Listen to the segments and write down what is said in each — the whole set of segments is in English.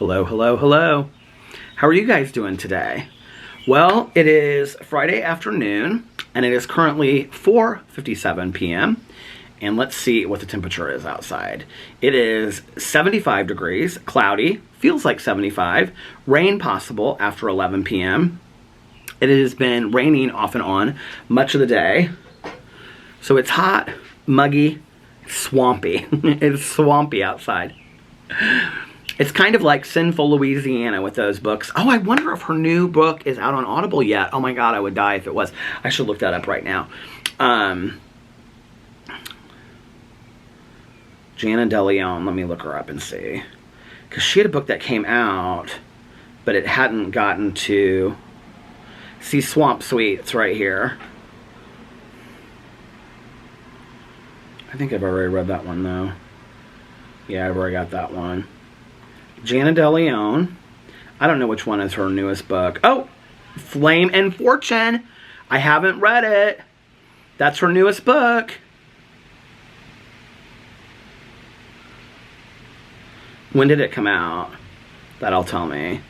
Hello, hello, hello. How are you guys doing today? Well, it is Friday afternoon, and it is currently 4:57 p.m. And let's see what the temperature is outside. It is 75 degrees, cloudy, feels like 75, rain possible after 11 p.m. It has been raining off and on much of the day. So it's hot, muggy, swampy. It's swampy outside. It's kind of like Sinful Louisiana with those books. Oh, I wonder if her new book is out on Audible yet. Oh my God, I would die if it was. I should look that up right now. Jana DeLeon, let me look her up and see. Because she had a book that came out, but it hadn't gotten to... See, Swamp Sweet, it's right here. I think I've already read that one, though. Yeah, I've already got that one. Jana DeLeon. I don't know which one is her newest book. Oh, Flame and Fortune. I haven't read it. That's her newest book. When did it come out? That'll tell me.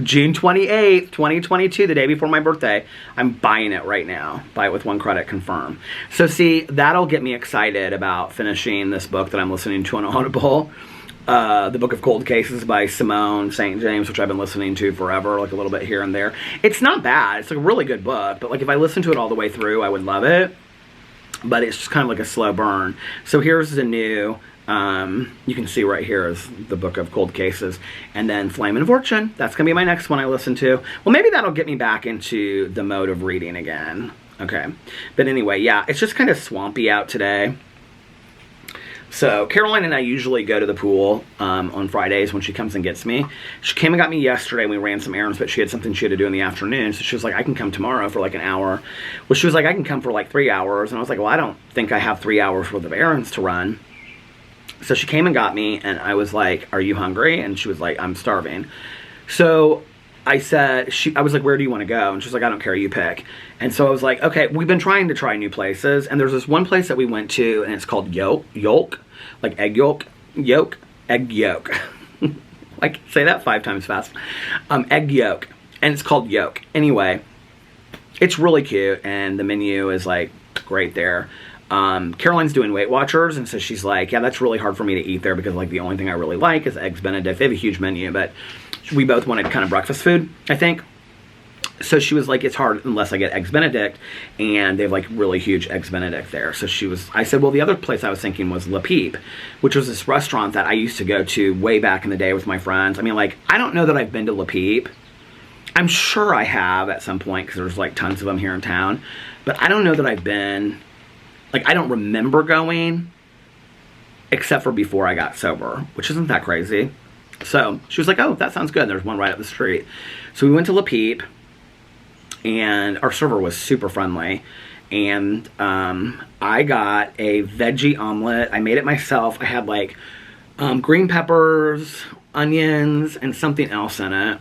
June 28th, 2022, the day before my birthday. I'm buying it right now. Buy it with 1 credit, confirm. So see, that'll get me excited about finishing this book that I'm listening to on Audible. The Book of Cold Cases by Simone St. James, which I've been listening to forever, like a little bit here and there. It's not bad. It's like a really good book, but like if I listened to it all the way through, I would love it. But it's just kind of like a slow burn. So here's the new... you can see right here is the Book of Cold Cases. And then Flame and Fortune. That's going to be my next one I listen to. Well, maybe that'll get me back into the mode of reading again. Okay. But anyway, yeah, it's just kind of swampy out today. So Caroline and I usually go to the pool on Fridays when she comes and gets me. She came and got me yesterday. We ran some errands, but she had something she had to do in the afternoon. So she was like, I can come tomorrow for like an hour. Well, she was like, I can come for like 3 hours. And I was like, well, I don't think I have 3 hours worth of errands to run. So she came and got me, and I was like, are you hungry? And she was like, I'm starving. So I said, I was like, where do you want to go? And she's like, I don't care, you pick. And so I was like, okay, we've been trying to try new places, and there's this one place that we went to, and it's called Yolk, like egg yolk, egg yolk. Like, say that 5 times fast. Egg yolk, and it's called Yolk. Anyway, it's really cute, and the menu is like great there. Caroline's doing Weight Watchers, and so she's like, yeah, that's really hard for me to eat there because like the only thing I really like is Eggs Benedict. They have a huge menu, but we both wanted kind of breakfast food, I think. So she was like, it's hard unless I get Eggs Benedict, and they have like really huge Eggs Benedict there. So I said, well, the other place I was thinking was Le Peep, which was this restaurant that I used to go to way back in the day with my friends. I mean, like, I don't know that I've been to Le Peep. I'm sure I have at some point because there's like tons of them here in town, but I don't know that I've been... Like, I don't remember going, except for before I got sober, which isn't that crazy. So she was like, oh, that sounds good. There's one right up the street. So we went to Le Peep, and our server was super friendly. And I got a veggie omelet. I made it myself. I had, like, green peppers, onions, and something else in it.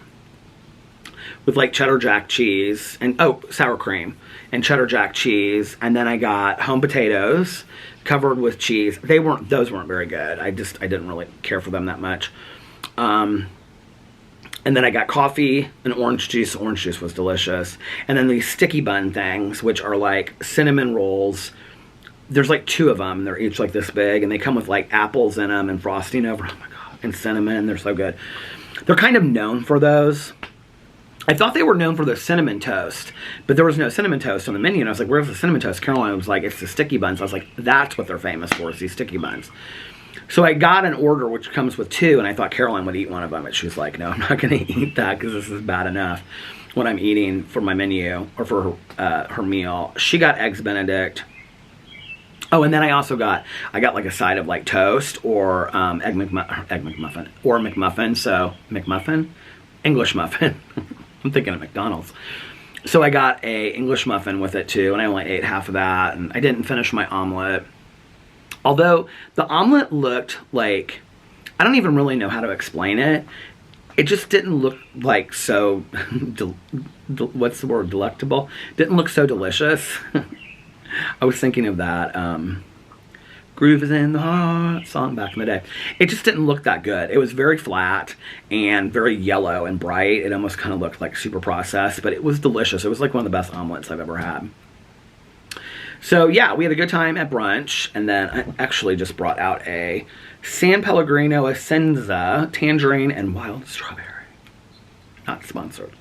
With, like, cheddar jack cheese and, oh, sour cream. And cheddar jack cheese, and then I got home potatoes covered with cheese. Those weren't very good. I didn't really care for them that much. And then I got coffee and orange juice. Orange juice was delicious. And then these sticky bun things, which are like cinnamon rolls. There's like 2 of them. They're each like this big, and they come with like apples in them and frosting over. Oh my God, and cinnamon. They're so good. They're kind of known for those. I thought they were known for their cinnamon toast, but there was no cinnamon toast on the menu, and I was like, where's the cinnamon toast? Caroline was like, it's the sticky buns. I was like, that's what they're famous for, is these sticky buns. So I got an order which comes with 2, and I thought Caroline would eat one of them, but she was like, no, I'm not going to eat that because this is bad enough what I'm eating for my menu, or for her meal. She got Eggs Benedict. Oh, and then I got like a side of like toast or egg McMuffin, or McMuffin, so McMuffin? English muffin. I'm thinking of McDonald's. So I got a English muffin with it too, and I only ate half of that, and I didn't finish my omelet. Although the omelet looked like, I don't even really know how to explain it. It just didn't look like so, what's the word, delectable? Didn't look so delicious. I was thinking of that Groove is in the heart song back in the day. It just didn't look that good. It was very flat and very yellow and bright. It almost kind of looked like super processed, but it was delicious. It was like one of the best omelets I've ever had. So yeah, we had a good time at brunch, and then I actually just brought out a San Pellegrino Essenza, tangerine, and wild strawberry. Not sponsored.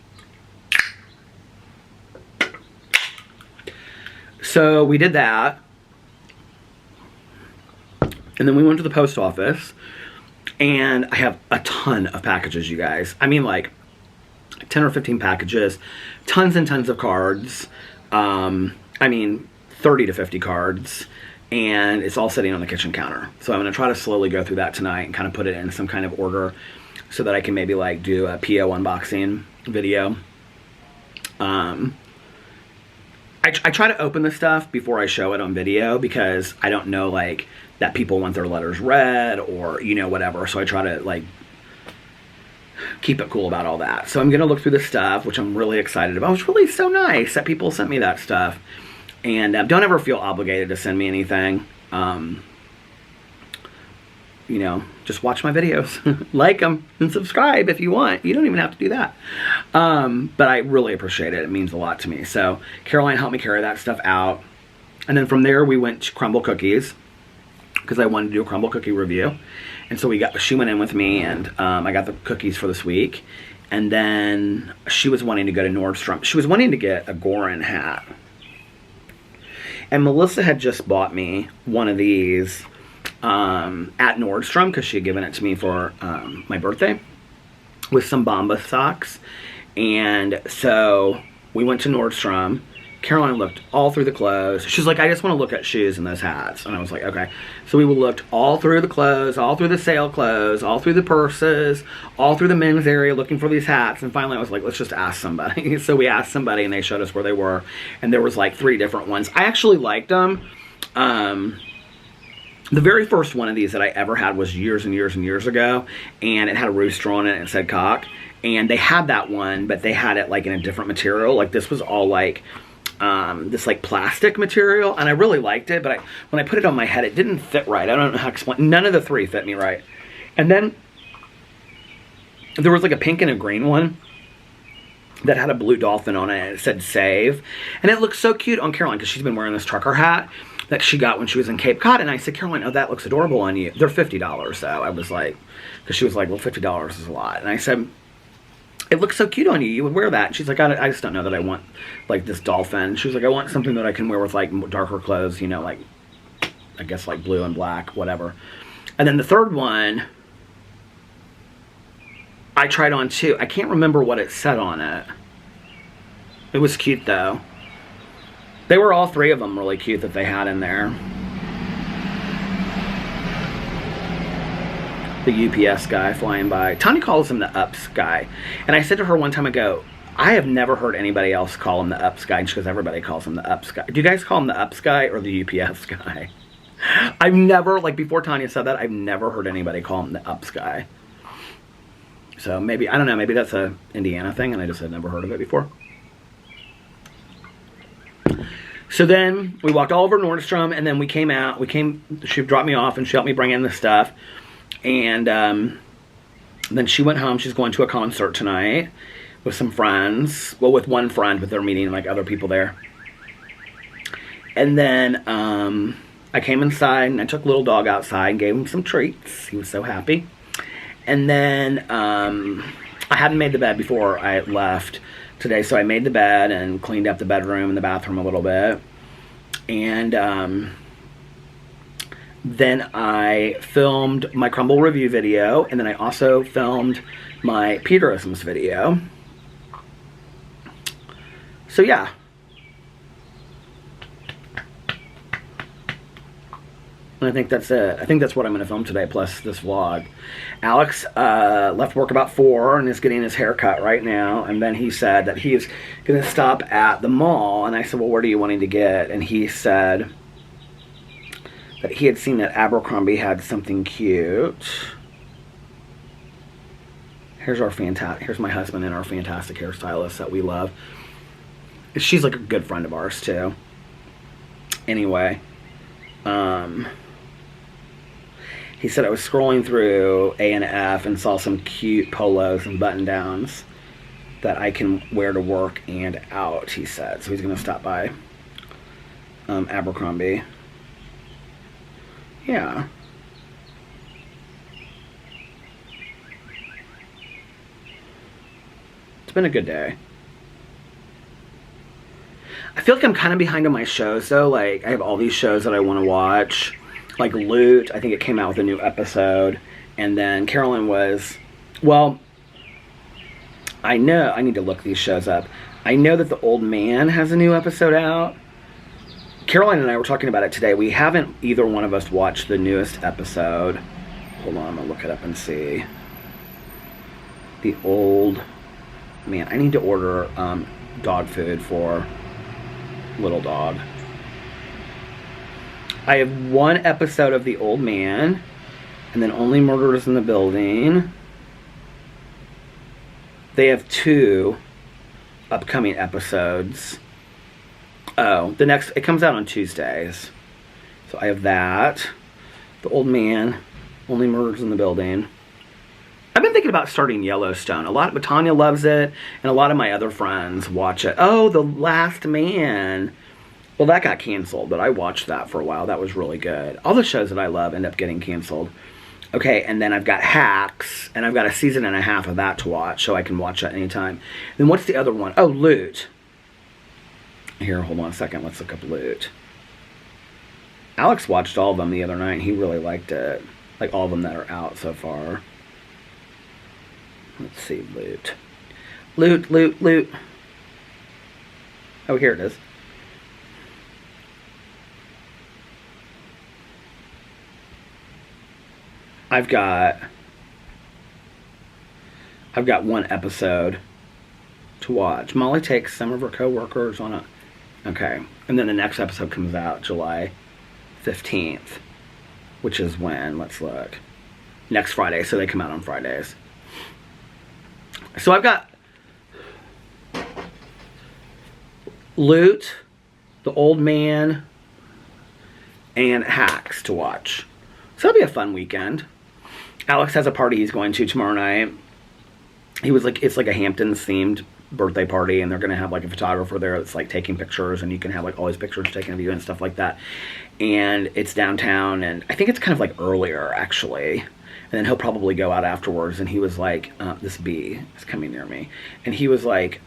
So we did that. And then we went to the post office, and I have a ton of packages, you guys. I mean, like 10 or 15 packages, tons and tons of cards. I mean, 30 to 50 cards, and it's all sitting on the kitchen counter. So I'm going to try to slowly go through that tonight and kind of put it in some kind of order so that I can maybe like do a PO unboxing video. I try to open the stuff before I show it on video because I don't know like that people want their letters read or, you know, whatever. So I try to like keep it cool about all that. So I'm going to look through the stuff, which I'm really excited about. It's really so nice that people sent me that stuff. And don't ever feel obligated to send me anything. You know, just watch my videos, like them, and subscribe if you want. You don't even have to do that. But I really appreciate it. It means a lot to me. So Caroline helped me carry that stuff out. And then from there, we went to Crumble Cookies because I wanted to do a crumble cookie review. And so she went in with me, and I got the cookies for this week. And then she was wanting to go to Nordstrom. She was wanting to get a Goran hat. And Melissa had just bought me one of these at Nordstrom because she had given it to me for my birthday with some Bomba socks. And so we went to Nordstrom. Caroline looked all through the clothes. She's like, I just want to look at shoes and those hats. And I was like, okay. So we looked all through the clothes, all through the sale clothes, all through the purses, all through the men's area looking for these hats. And finally I was like, let's just ask somebody. So we asked somebody and they showed us where they were. And there was like 3 different ones. I actually liked them. The very first one of these that I ever had was years and years and years ago. And it had a rooster on it and it said cock. And they had that one, but they had it like in a different material. Like this was all like this like plastic material, and I really liked it, but when I put it on my head, it didn't fit right. I don't know how to explain. None of the 3 fit me right. And then there was like a pink and a green one that had a blue dolphin on it, and it said save. And it looked so cute on Caroline because she's been wearing this trucker hat that she got when she was in Cape Cod. And I said, Caroline, oh, that looks adorable on you. They're $50 though. I was like, because she was like, well, $50 is a lot. And I said, it looks so cute on you. You would wear that. And she's like, I just don't know that I want like this dolphin. She was like, I want something that I can wear with like darker clothes, you know, like I guess like blue and black, whatever. And then the third one I tried on too. I can't remember what it said on it. It was cute though. They were all 3 of them really cute that they had in there. The UPS guy flying by. Tanya calls him the UPS guy. And I said to her one time ago, I have never heard anybody else call him the UPS guy. And she goes, everybody calls him the UPS guy. Do you guys call him the UPS guy or the UPS guy? I've never, like before Tanya said that, I've never heard anybody call him the UPS guy. So maybe, I don't know, maybe that's a Indiana thing and I just had never heard of it before. So then we walked all over Nordstrom, and then we came out. She dropped me off and she helped me bring in the stuff. And then she went home. She's going to a concert tonight with some friends. Well, with one friend, but they're meeting like other people there. And then I came inside and I took little dog outside and gave him some treats. He was so happy. And then I hadn't made the bed before I left today, so I made the bed and cleaned up the bedroom and the bathroom a little bit. And then I filmed my crumble review video, and then I also filmed my Peterisms video. So yeah. And I think that's it. I think that's what I'm going to film today, plus this vlog. Alex left work about 4 and is getting his hair cut right now. And then he said that he is going to stop at the mall. And I said, well, what are you wanting to get? And he said that he had seen that Abercrombie had something cute. Here's my husband and our fantastic hairstylist that we love. She's like a good friend of ours too. Anyway, He said I was scrolling through A&F and saw some cute polos and button-downs that I can wear to work and out, he said. So he's going to stop by Abercrombie. Yeah. It's been a good day. I feel like I'm kind of behind on my shows, though. Like, I have all these shows that I want to watch. Like Loot, I think it came out with a new episode. And then Carolyn was... Well, I know... I need to look these shows up. I know that The Old Man has a new episode out. Caroline and I were talking about it today. We haven't, either one of us, watched the newest episode. Hold on, I'm going to look it up and see. The Old Man. I need to order dog food for little dog. I have one episode of The Old Man, and then Only Murders in the Building. They have 2 upcoming episodes. Oh, it comes out on Tuesdays. So I have that. The Old Man, Only Murders in the Building. I've been thinking about starting Yellowstone. Tanya loves it, and a lot of my other friends watch it. Oh, The Last Man. Well, that got canceled, but I watched that for a while. That was really good. All the shows that I love end up getting canceled. Okay, and then I've got Hacks, and I've got a season and a half of that to watch, so I can watch that anytime. Then what's the other one? Oh, Loot. Here, hold on a second. Let's look up Loot. Alex watched all of them the other night, and he really liked it. Like, all of them that are out so far. Let's see, Loot. Loot. Oh, here it is. I've got one episode to watch. Molly takes some of her coworkers on a... Okay. And then the next episode comes out July 15th, which is when? Let's look. Next Friday, so they come out on Fridays. So I've got Loot, The Old Man, and Hacks to watch. So it'll be a fun weekend. Alex has a party he's going to tomorrow night. He was like, it's like a Hamptons themed birthday party, and they're going to have like a photographer there that's like taking pictures, and you can have like all these pictures taken of you and stuff like that. And it's downtown, and I think it's kind of like earlier actually. And then he'll probably go out afterwards. And he was like, this bee is coming near me. And he was like,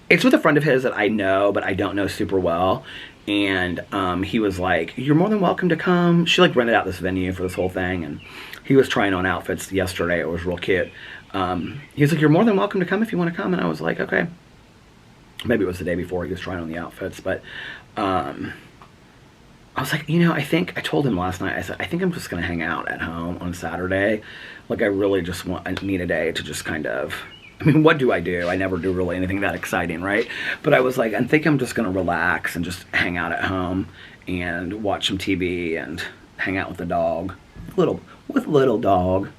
it's with a friend of his that I know, but I don't know super well. And he was like, you're more than welcome to come. She like rented out this venue for this whole thing. And he was trying on outfits yesterday. It was real cute. He was like, you're more than welcome to come if you want to come. And I was like, okay. Maybe it was the day before he was trying on the outfits. But I was like, I think, I told him last night, I said, I think I'm just going to hang out at home on Saturday. Like, I really just need a day to just kind of, I mean, what do? I never do really anything that exciting, right? But I was like, I think I'm just going to relax and just hang out at home and watch some TV and hang out with the dog. With little dog.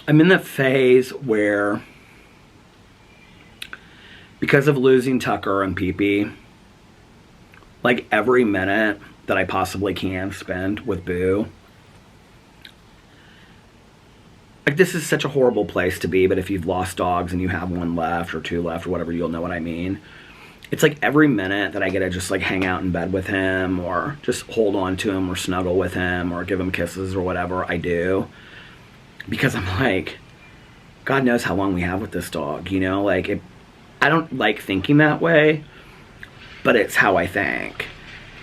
I'm in the phase where, because of losing Tucker and Pee-Pee, like every minute that I possibly can spend with Boo. Like, this is such a horrible place to be, but if you've lost dogs and you have one left or 2 left or whatever, you'll know what I mean. It's like every minute that I get to just like hang out in bed with him or just hold on to him or snuggle with him or give him kisses or whatever, I do. Because I'm like, God knows how long we have with this dog, like I don't like thinking that way, but it's how I think.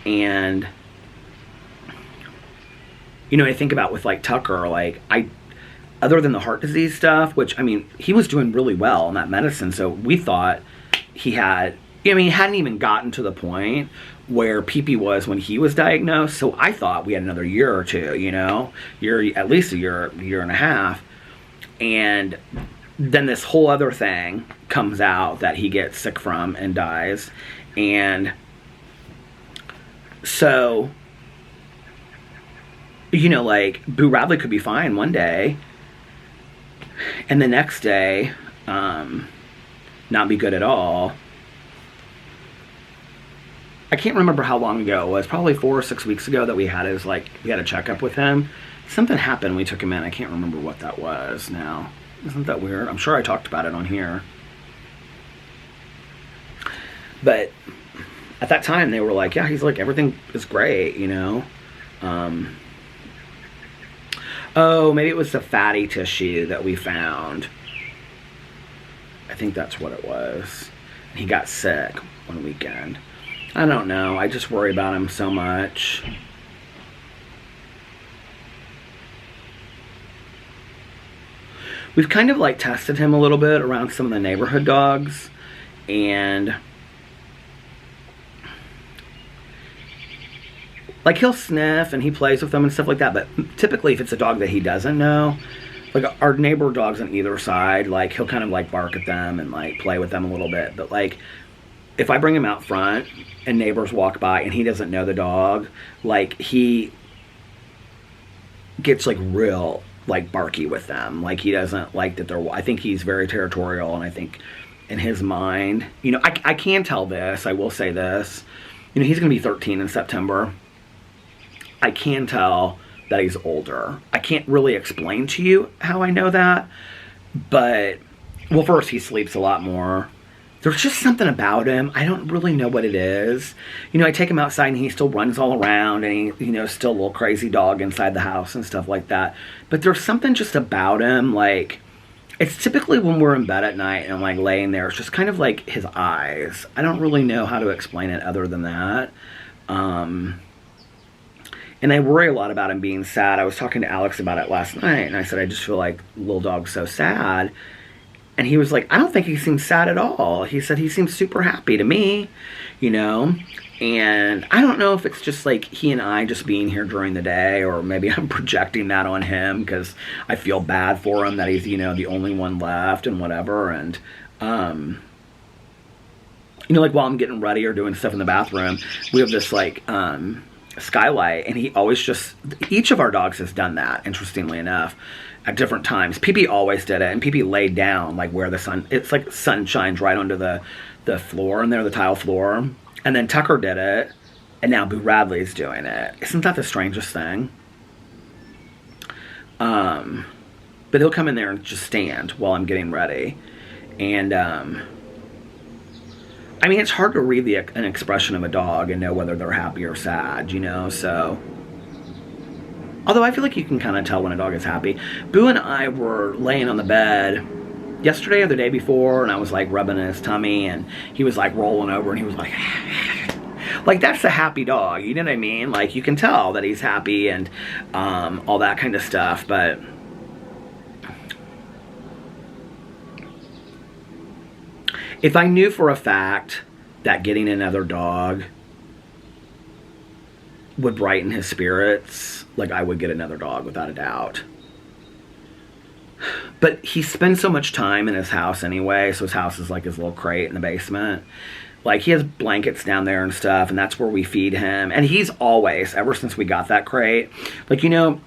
And, I think about with like Tucker, like other than the heart disease stuff, which, I mean, he was doing really well on that medicine. So we thought he had, he hadn't even gotten to the point where Pee-Pee was when he was diagnosed. So I thought we had another year or 2, at least a year and a half. And then this whole other thing comes out that he gets sick from and dies. And so, like, Boo Radley could be fine one day, and the next day, not be good at all. I can't remember how long ago it was, probably 4 or 6 weeks ago that we had we had a checkup with him. Something happened, we took him in. I can't remember what that was now. Isn't that weird? I'm sure I talked about it on here. But at that time, they were like, yeah, he's like, everything is great, you know? Oh, maybe it was the fatty tissue that we found. I think that's what it was. He got sick one weekend. I don't know. I just worry about him so much. We've kind of like tested him a little bit around some of the neighborhood dogs. And like he'll sniff and he plays with them and stuff like that. But typically if it's a dog that he doesn't know, like our neighbor dogs on either side, like he'll kind of like bark at them and like play with them a little bit. But like if I bring him out front and neighbors walk by and he doesn't know the dog, like he gets like real like barky with them. Like he doesn't like that they're, I think he's very territorial, and I think in his mind, you know, I can tell this, I will say this, you know, he's going to be 13 in September. I can tell that he's older. I can't really explain to you how I know that, but, well, first, he sleeps a lot more. There's just something about him. I don't really know what it is. You know, I take him outside and he still runs all around, and he, you know, still a little crazy dog inside the house and stuff like that. But there's something just about him, like, it's typically when we're in bed at night and I'm like laying there, it's just kind of like his eyes. I don't really know how to explain it other than that. And I worry a lot about him being sad. I was talking to Alex about it last night, and I said, I just feel like little dog's so sad. And he was like, I don't think he seems sad at all. He said he seems super happy to me, you know. And I don't know if it's just like he and I just being here during the day, or maybe I'm projecting that on him because I feel bad for him that he's, you know, the only one left and whatever. And, you know, like while I'm getting ready or doing stuff in the bathroom, we have this like skylight, and he always just, each of our dogs has done that, interestingly enough, at different times. Pee-Pee always did it, and Pee-Pee laid down like where the sun, it's like sun shines right onto the floor in there, the tile floor. And then Tucker did it, and now Boo Radley's doing it. Isn't that the strangest thing? But he'll come in there and just stand while I'm getting ready. And, I mean, it's hard to read an expression of a dog and know whether they're happy or sad, you know, so. Although I feel like you can kind of tell when a dog is happy. Boo and I were laying on the bed yesterday or the day before, and I was like rubbing his tummy, and he was like rolling over, and he was like, like that's a happy dog, you know what I mean? Like you can tell that he's happy and all that kind of stuff. But if I knew for a fact that getting another dog would brighten his spirits, like I would get another dog without a doubt. But he spends so much time in his house anyway, so his house is like his little crate in the basement. Like, he has blankets down there and stuff, and that's where we feed him. And he's always, ever since we got that crate, like, you know,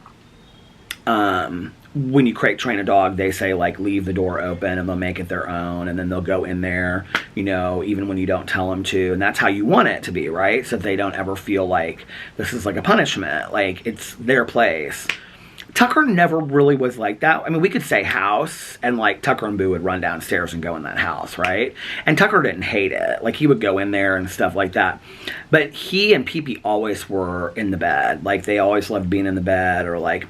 when you crate train a dog, they say, like, leave the door open and they'll make it their own, and then they'll go in there, you know, even when you don't tell them to. And that's how you want it to be, right? So that they don't ever feel like this is like a punishment. Like, it's their place. Tucker never really was like that. I mean, we could say house, and like Tucker and Boo would run downstairs and go in that house, right? And Tucker didn't hate it. Like, he would go in there and stuff like that. But he and Pee-Pee always were in the bed. Like, they always loved being in the bed, or like,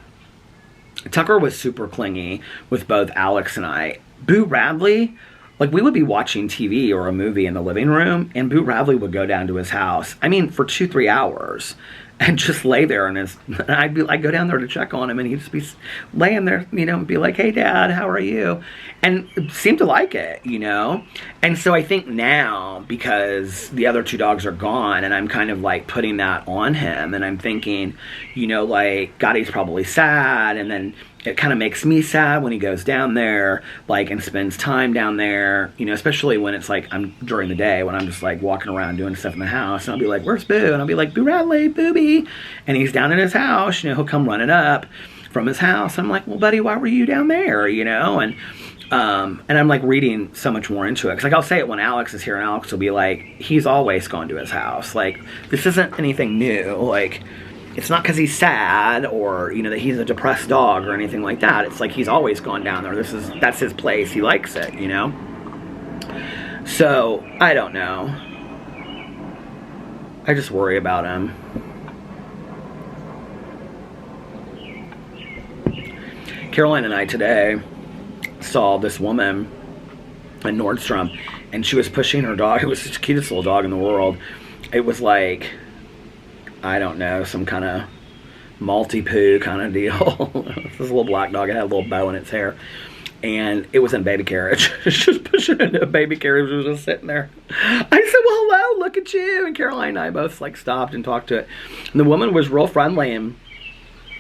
Tucker was super clingy with both Alex and I. Boo Radley, like, we would be watching TV or a movie in the living room, and Boo Radley would go down to his house. I mean, for 2-3 hours. And just lay there, and I'd go down there to check on him, and he'd just be laying there, you know, and be like, hey, Dad, how are you? And seemed to like it, you know? And so I think now, because the other two dogs are gone, and I'm kind of, like, putting that on him, and I'm thinking, you know, like, God, he's probably sad, and then it kind of makes me sad when he goes down there, like, and spends time down there, you know, especially when it's, like, I'm during the day, when I'm just, like, walking around doing stuff in the house, and I'll be like, where's Boo? And I'll be like, Boo Radley, Booby. And he's down in his house, you know, he'll come running up from his house. I'm like, well, buddy, why were you down there, you know? And And I'm like reading so much more into it. Cause like I'll say it when Alex is here, and Alex will be like, he's always gone to his house. Like, this isn't anything new. Like, it's not cause he's sad or, you know, that he's a depressed dog or anything like that. It's like he's always gone down there. That's his place. He likes it, you know? So, I don't know. I just worry about him. Caroline and I today saw this woman at Nordstrom, and she was pushing her dog. It was the cutest little dog in the world. It was like, I don't know, some kind of Maltipoo kind of deal. This little black dog. It had a little bow in its hair. And it was in a baby carriage. She was pushing into a baby carriage. It was just sitting there. I said, well, hello, look at you. And Caroline and I both like stopped and talked to it. And the woman was real friendly. And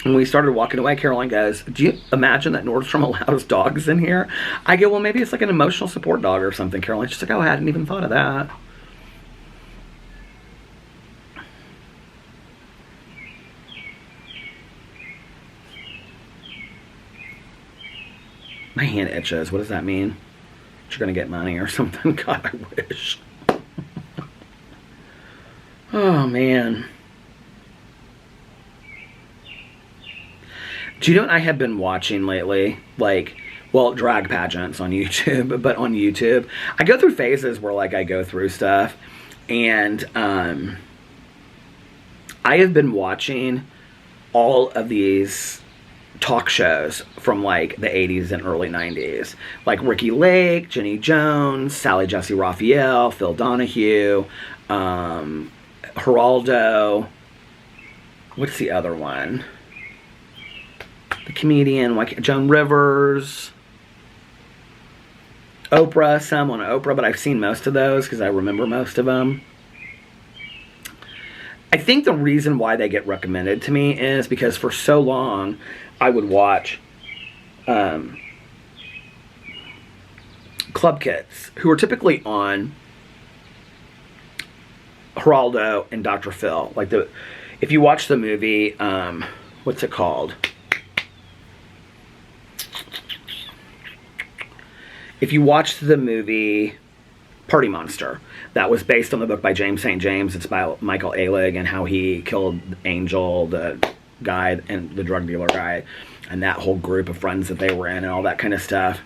when we started walking away, Caroline goes, do you imagine that Nordstrom allows dogs in here? I go, well, maybe it's like an emotional support dog or something. Caroline's just like, oh, I hadn't even thought of that. My hand itches. What does that mean? You're going to get money or something? God, I wish. Oh, man. Do you know what I have been watching lately? Like, well, drag pageants on YouTube, but on YouTube. I go through phases where, like, I go through stuff. And I have been watching all of these talk shows from, like, the 80s and early 90s. Like Ricky Lake, Jenny Jones, Sally Jessy Raphael, Phil Donahue, Geraldo. What's the other one? The comedian, like Joan Rivers, Oprah, some on Oprah, but I've seen most of those because I remember most of them. I think the reason why they get recommended to me is because for so long I would watch Club Kids, who are typically on Geraldo and Dr. Phil. Like, if you watch the movie, what's it called? If you watched the movie Party Monster, that was based on the book by James St. James. It's by Michael Alig and how he killed Angel, the guy, and the drug dealer guy, and that whole group of friends that they were in and all that kind of stuff.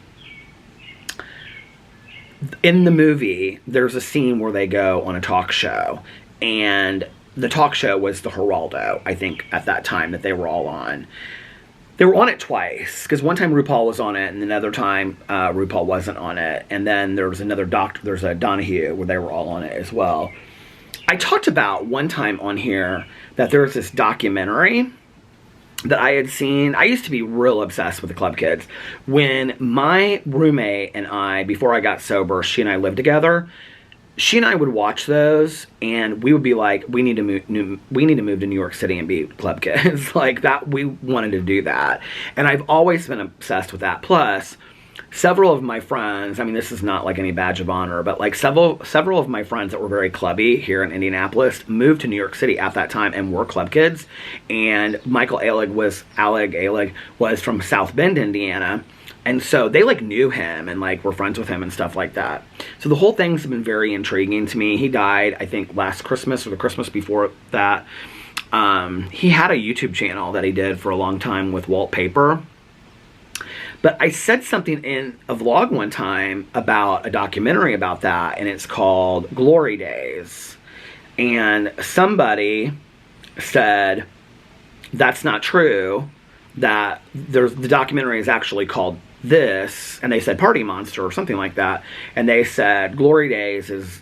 In the movie, there's a scene where they go on a talk show, and the talk show was the Geraldo, I think, at that time that they were all on. They were on it twice, because one time RuPaul was on it, and another time RuPaul wasn't on it. And then there was there's a Donahue, where they were all on it as well. I talked about one time on here that there was this documentary that I had seen. I used to be real obsessed with the Club Kids. When my roommate and I, before I got sober, she and I lived together, she and I would watch those, and we would be like, we need to move to New York City and be Club Kids. Like, that, we wanted to do that. And I've always been obsessed with that. Plus, several of my friends, I mean, this is not like any badge of honor, but like several of my friends that were very clubby here in Indianapolis moved to New York City at that time and were Club Kids. And Michael Alig was from South Bend, Indiana. And so they, like, knew him and, like, were friends with him and stuff like that. So the whole thing's been very intriguing to me. He died, I think, last Christmas or the Christmas before that. He had a YouTube channel that he did for a long time with Walt Paper. But I said something in a vlog one time about a documentary about that, and it's called Glory Days. And somebody said, that's not true, that the documentary is actually called this, and they said Party Monster or something like that, and they said Glory Days is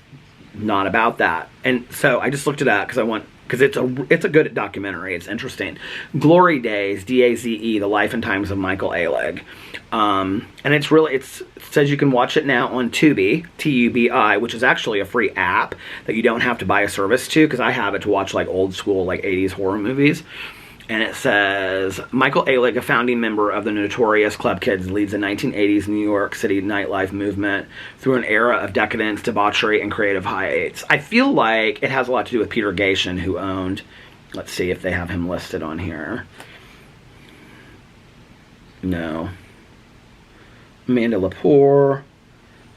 not about that. And so I just looked it up because it's a good documentary. It's interesting. Glory Days, D-A-Z-E, The Life and Times of Michael Alig. And it says you can watch it now on Tubi, T-U-B-I, which is actually a free app that you don't have to buy a service to, because I have it to watch, like, old school, like, 80s horror movies. And it says, Michael Alig, a founding member of the notorious Club Kids, leads the 1980s New York City nightlife movement through an era of decadence, debauchery, and creative heights. I feel like it has a lot to do with Peter Gatien, who owned, let's see if they have him listed on here. No. Amanda Lepore,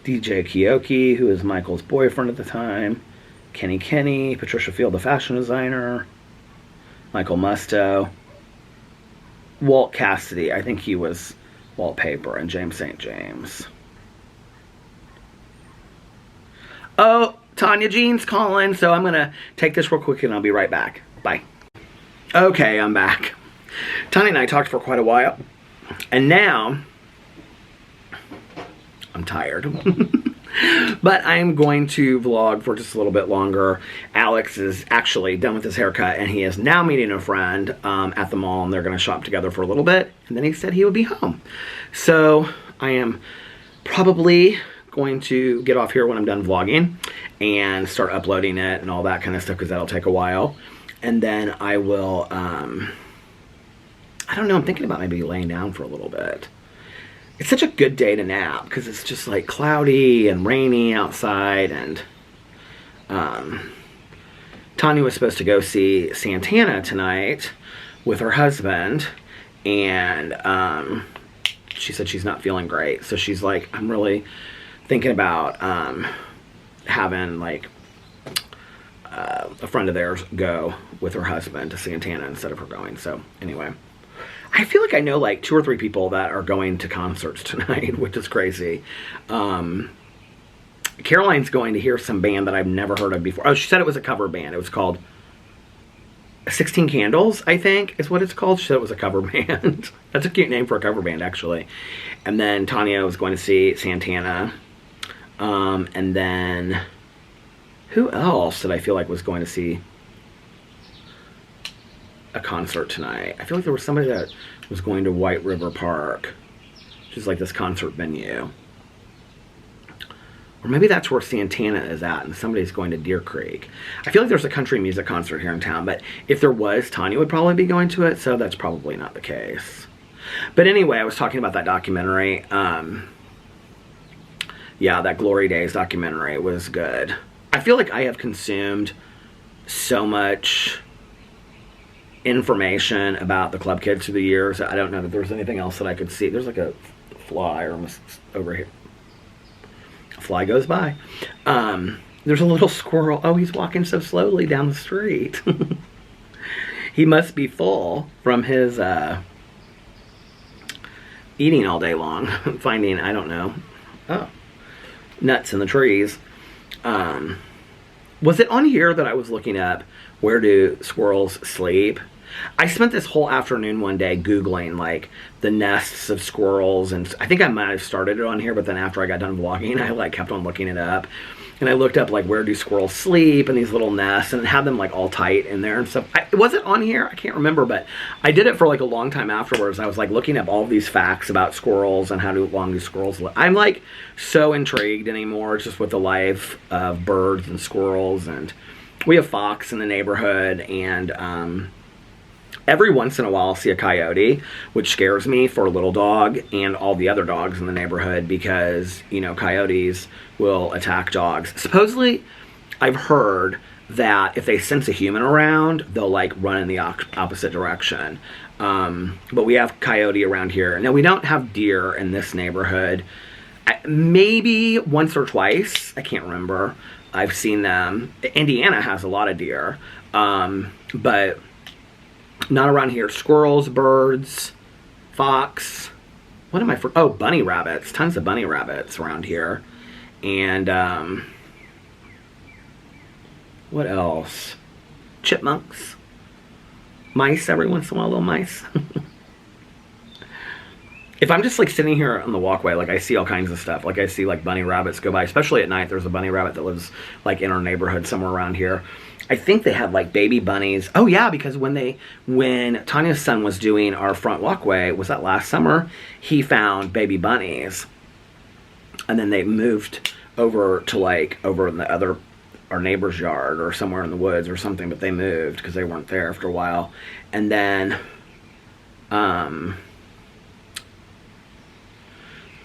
DJ Kiyoki, who is Michael's boyfriend at the time, Kenny, Patricia Field, the fashion designer, Michael Musto, Walt Cassidy, I think he was Wallpaper, and James St. James. Oh, Tanya Jean's calling, so I'm going to take this real quick and I'll be right back. Bye. Okay, I'm back. Tanya and I talked for quite a while, and now I'm tired. But I'm going to vlog for just a little bit longer. Alex is actually done with his haircut, and he is now meeting a friend at the mall, and they're going to shop together for a little bit, and then he said he would be home. So I am probably going to get off here when I'm done vlogging and start uploading it and all that kind of stuff, because that'll take a while. And then I will, I don't know, I'm thinking about maybe laying down for a little bit. It's such a good day to nap because it's just like cloudy and rainy outside, and Tanya was supposed to go see Santana tonight with her husband, and she said she's not feeling great, so she's like, I'm really thinking about having like a friend of theirs go with her husband to Santana instead of her going. So anyway, I feel like I know like 2 or 3 people that are going to concerts tonight, which is crazy. Caroline's going to hear some band that I've never heard of before. Oh, she said it was a cover band. It was called 16 Candles, I think is what it's called. She said it was a cover band. That's a cute name for a cover band, actually. And then Tanya was going to see Santana. And then who else did I feel like was going to see a concert tonight? I feel like there was somebody that was going to White River Park, which is like this concert venue. Or maybe that's where Santana is at, and somebody's going to Deer Creek. I feel like there's a country music concert here in town, but if there was, Tanya would probably be going to it, so that's probably not the case. But anyway, I was talking about that documentary. Yeah, that Glory Days documentary was good. I feel like I have consumed so much information about the Club Kids through the years. I don't know that there's anything else that I could see. There's like a fly almost over here. A fly goes by. There's a little squirrel. Oh, he's walking so slowly down the street. He must be full from his eating all day long. Finding, I don't know, nuts in the trees. Was it on here that I was looking up where do squirrels sleep? I spent this whole afternoon one day Googling like the nests of squirrels, and I think I might have started it on here, but then after I got done vlogging, I like kept on looking it up, and I looked up like where do squirrels sleep and these little nests, and it had them like all tight in there and stuff. Was it on here? I can't remember, but I did it for like a long time afterwards. I was like looking up all these facts about squirrels and how long do squirrels live. I'm like so intrigued anymore just with the life of birds and squirrels, and we have fox in the neighborhood, and every once in a while I'll see a coyote, which scares me for a little dog and all the other dogs in the neighborhood because, you know, coyotes will attack dogs. Supposedly, I've heard that if they sense a human around, they'll like run in the opposite direction. But we have coyote around here. Now, we don't have deer in this neighborhood. Maybe once or twice. I can't remember. I've seen them. Indiana has a lot of deer. But not around here. Squirrels, birds, fox. What am I for? Oh, bunny rabbits. Tons of bunny rabbits around here. And, what else? Chipmunks. Mice every once in a while, little mice. If I'm just like sitting here on the walkway, like I see all kinds of stuff. Like I see like bunny rabbits go by, especially at night. There's a bunny rabbit that lives like in our neighborhood somewhere around here. I think they had like baby bunnies. Oh yeah, because when Tanya's son was doing our front walkway, was that last summer, he found baby bunnies. And then they moved over to like over in our neighbor's yard or somewhere in the woods or something, but they moved because they weren't there after a while. And then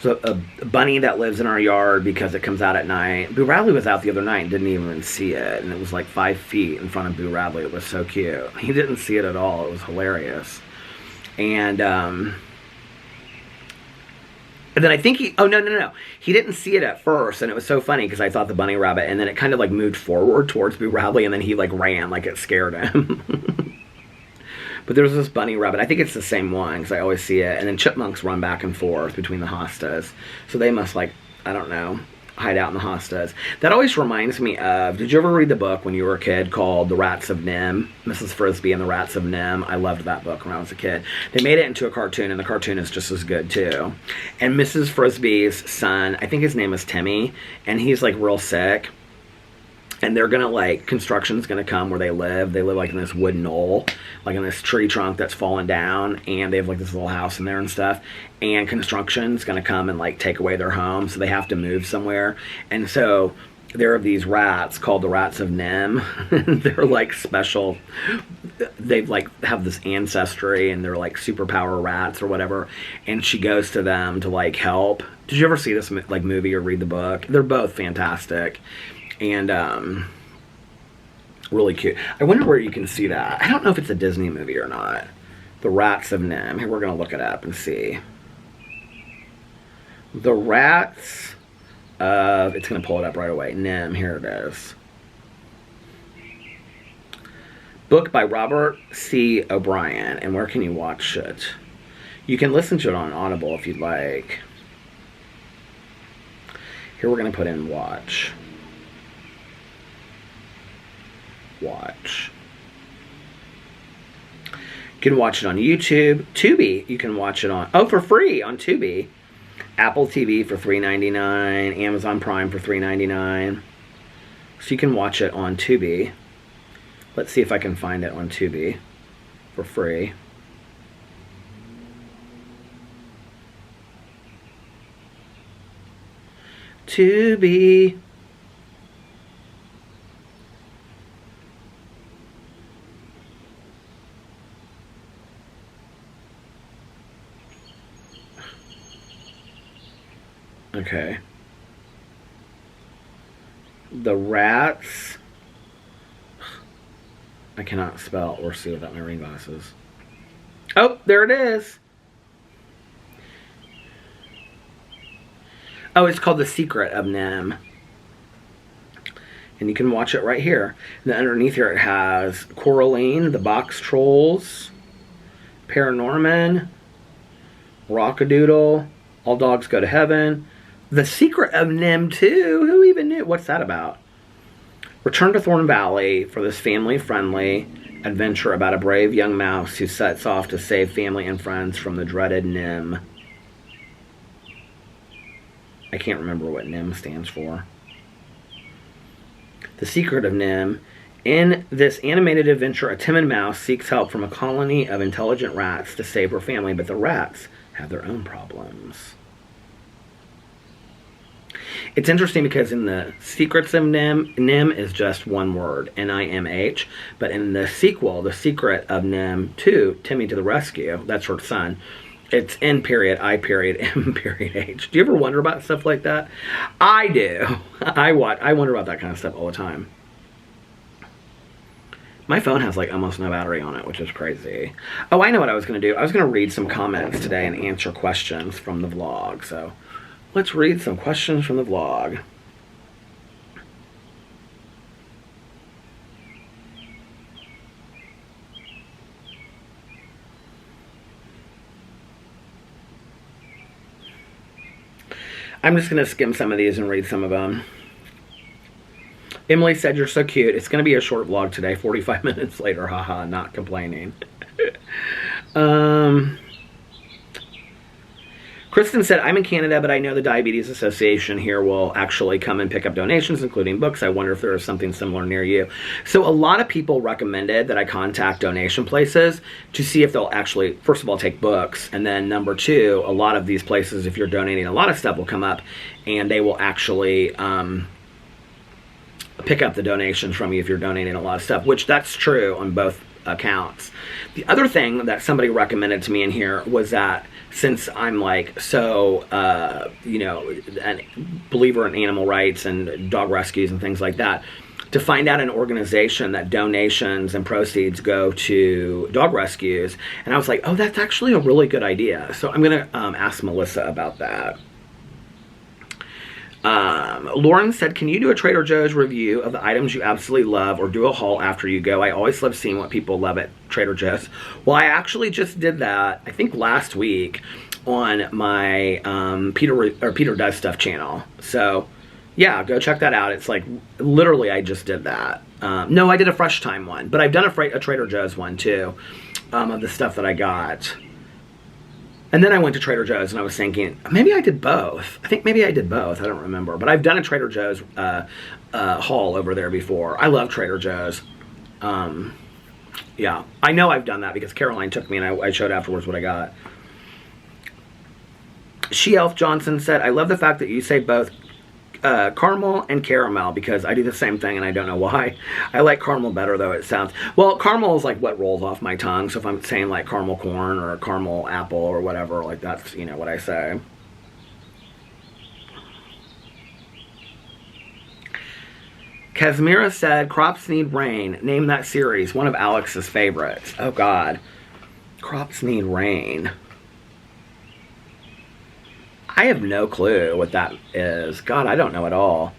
so a bunny that lives in our yard because it comes out at night. Boo Radley was out the other night and didn't even see it. And it was like 5 feet in front of Boo Radley. It was so cute. He didn't see it at all. It was hilarious. And And then I think he, oh, no. He didn't see it at first, and it was so funny because I thought the bunny rabbit, and then it kind of like moved forward towards Boo Radley, and then he like ran, like it scared him. But there's this bunny rabbit. I think it's the same one because I always see it. And then chipmunks run back and forth between the hostas. So they must, like, I don't know, hide out in the hostas. That always reminds me of, did you ever read the book when you were a kid called The Rats of Nem? Mrs. Frisbee and the Rats of Nem. I loved that book when I was a kid. They made it into a cartoon, and the cartoon is just as good, too. And Mrs. Frisbee's son, I think his name is Timmy, and he's, like, real sick. And they're gonna, like, construction's gonna come where they live. They live, like, in this wood knoll, like, in this tree trunk that's fallen down. And they have, like, this little house in there and stuff. And construction's gonna come and, like, take away their home. So they have to move somewhere. And so there are these rats called the Rats of Nem. They're, like, special. They, like, have this ancestry. And they're, like, superpower rats or whatever. And she goes to them to, like, help. Did you ever see this, like, movie or read the book? They're both fantastic. And, really cute. I wonder where you can see that. I don't know if it's a Disney movie or not. The Rats of Nem. Here, we're going to look it up and see. The Rats of... It's going to pull it up right away. Nem. Here it is. Book by Robert C. O'Brien. And where can you watch it? You can listen to it on Audible if you'd like. Here, we're going to put in watch. Watch. You can watch it on YouTube. Tubi, you can watch it on, for free on Tubi. Apple TV for $3.99. Amazon Prime for $3.99. So you can watch it on Tubi. Let's see if I can find it on Tubi for free. Tubi. Okay. The Rats. I cannot spell or see without my reading glasses. Oh, there it is. Oh, it's called The Secret of Nem. And you can watch it right here. And then underneath here it has Coraline, the Box Trolls, Paranorman, Rockadoodle, All Dogs Go to Heaven, The Secret of Nem 2. Who even knew? What's that about? Return to Thorn Valley for this family-friendly adventure about a brave young mouse who sets off to save family and friends from the dreaded Nem. I can't remember what Nem stands for. The Secret of Nem. In this animated adventure, a timid mouse seeks help from a colony of intelligent rats to save her family, but the rats have their own problems. It's interesting because in the Secrets of Nem, Nem is just one word, N-I-M-H. But in the sequel, The Secret of Nem 2, Timmy to the Rescue, that's her son, it's N period, I period, M period H. Do you ever wonder about stuff like that? I do. I wonder about that kind of stuff all the time. My phone has like almost no battery on it, which is crazy. Oh, I know what I was going to do. I was going to read some comments today and answer questions from the vlog. So let's read some questions from the vlog. I'm just going to skim some of these and read some of them. Emily said, "You're so cute. It's going to be a short vlog today, 45 minutes later. Haha, not complaining." Kristen said, "I'm in Canada, but I know the Diabetes Association here will actually come and pick up donations, including books. I wonder if there is something similar near you." So a lot of people recommended that I contact donation places to see if they'll actually, first of all, take books. And then number two, a lot of these places, if you're donating a lot of stuff, will come up and they will actually pick up the donations from you if you're donating a lot of stuff, which that's true on both accounts. The other thing that somebody recommended to me in here was that since I'm like so, you know, a believer in animal rights and dog rescues and things like that, to find out an organization that donations and proceeds go to dog rescues. And I was like, oh, that's actually a really good idea. So I'm going to ask Melissa about that. Lauren said, can you do a Trader Joe's review of the items you absolutely love, or do a haul after you go? I always love seeing what people love at Trader Joe's. Well, I actually just did that, I think last week, on my Peter Does Stuff channel. So yeah, go check that out. It's like, literally, I just did that. No, I did a Fresh Time one, but I've done a Trader Joe's one too, of the stuff that I got. And then I went to Trader Joe's and I was thinking, maybe I did both. I think maybe I did both. I don't remember. But I've done a Trader Joe's haul over there before. I love Trader Joe's. Yeah, I know I've done that because Caroline took me and I showed afterwards what I got. She Elf Johnson said, I love the fact that you say both caramel and caramel, because I do the same thing and I don't know why. I like caramel better, though. It sounds, well, caramel is like what rolls off my tongue, so if I'm saying like caramel corn or caramel apple or whatever, like that's, you know, what I say. Casimira said, Crops Need Rain. Name that series. One of Alex's favorites. Oh God. Crops Need Rain. I have no clue what that is. God, I don't know at all.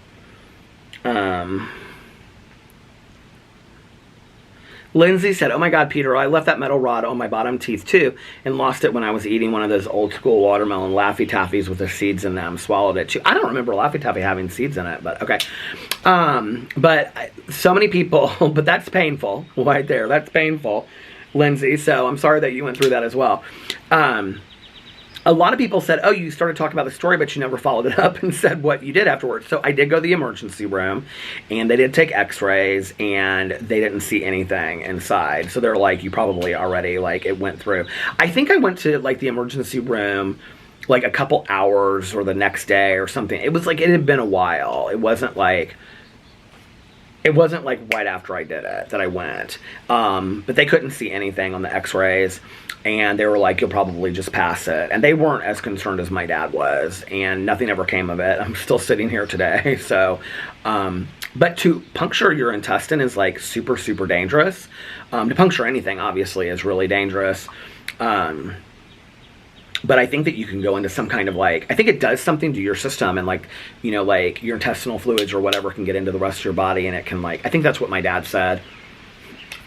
Lindsay said, oh my God, Peter, I left that metal rod on my bottom teeth too and lost it when I was eating one of those old school watermelon Laffy Taffies with the seeds in them. Swallowed it too. I don't remember Laffy Taffy having seeds in it, but okay. But so many people, but that's painful right there. That's painful, Lindsay. So I'm sorry that you went through that as well. A lot of people said, oh, you started talking about the story, but you never followed it up and said what you did afterwards. So I did go to the emergency room, and they did take x-rays, and they didn't see anything inside. So they're like, you probably already, like, it went through. I think I went to, like, the emergency room, like, a couple hours or the next day or something. It was like, it had been a while. It wasn't like right after I did it that I went. But they couldn't see anything on the x-rays. And they were like, you'll probably just pass it. And they weren't as concerned as my dad was. And nothing ever came of it. I'm still sitting here today. So, but to puncture your intestine is like super, super dangerous. To puncture anything, obviously, is really dangerous. But I think that you can go into some kind of like, I think it does something to your system, and like, you know, like your intestinal fluids or whatever can get into the rest of your body, and it can like, I think that's what my dad said.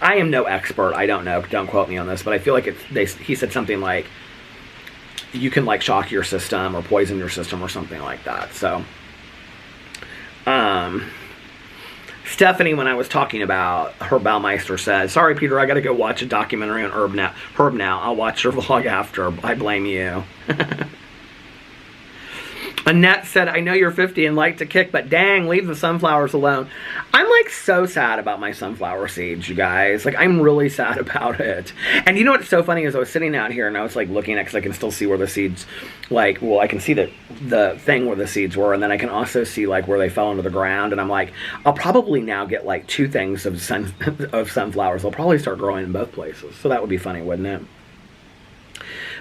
I am no expert. I don't know. Don't quote me on this, but I feel like he said something like, you can like shock your system or poison your system or something like that. So, Stephanie, when I was talking about Herb Baumeister, said, sorry, Peter, I got to go watch a documentary on Herb now. I'll watch your vlog after. I blame you. Annette said, I know you're 50 and like to kick, but dang, leave the sunflowers alone. I'm like so sad about my sunflower seeds, you guys. Like, I'm really sad about it. And you know what's so funny is I was sitting out here and I was like looking at, because I can still see where the seeds, like, well, I can see the thing where the seeds were, and then I can also see like where they fell into the ground. And I'm like, I'll probably now get like 2 things of sunflowers. They'll probably start growing in both places. So that would be funny, wouldn't it?